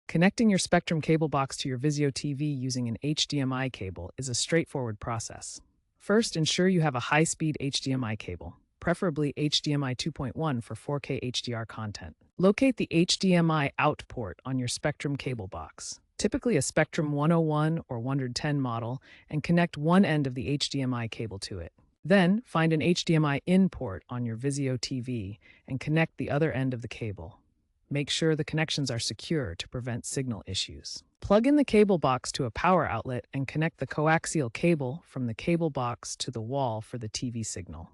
Connecting your Spectrum cable box to your Vizio TV using an HDMI cable is a straightforward process. First, ensure you have a high-speed HDMI cable, preferably HDMI 2.1 for 4K HDR content. Locate the HDMI out port on your Spectrum cable box, typically a Spectrum 101 or 110 model, and connect one end of the HDMI cable to it. Then, find an HDMI in port on your Vizio TV and connect the other end of the cable. Make sure the connections are secure to prevent signal issues. Plug in the cable box to a power outlet and connect the coaxial cable from the cable box to the wall for the TV signal.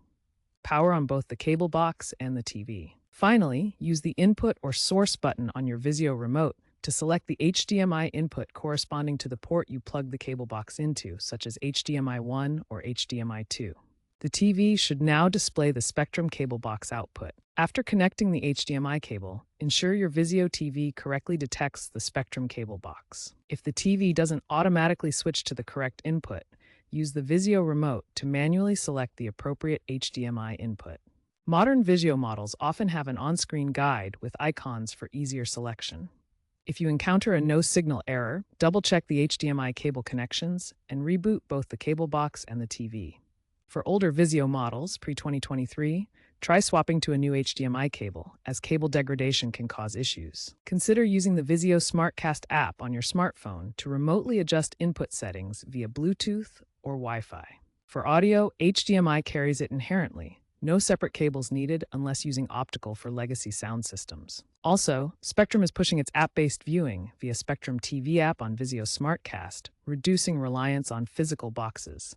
Power on both the cable box and the TV. Finally, use the input or source button on your Vizio remote to select the HDMI input corresponding to the port you plug the cable box into, such as HDMI 1 or HDMI 2. The TV should now display the Spectrum cable box output. After connecting the HDMI cable, ensure your Vizio TV correctly detects the Spectrum cable box. If the TV doesn't automatically switch to the correct input, use the Vizio remote to manually select the appropriate HDMI input. Modern Vizio models often have an on-screen guide with icons for easier selection. If you encounter a no-signal error, double-check the HDMI cable connections and reboot both the cable box and the TV. For older Vizio models, pre-2023, try swapping to a new HDMI cable, as cable degradation can cause issues. Consider using the Vizio SmartCast app on your smartphone to remotely adjust input settings via Bluetooth or Wi-Fi. For audio, HDMI carries it inherently. No separate cables needed unless using optical for legacy sound systems. Also, Spectrum is pushing its app-based viewing via Spectrum TV app on Vizio SmartCast, reducing reliance on physical boxes.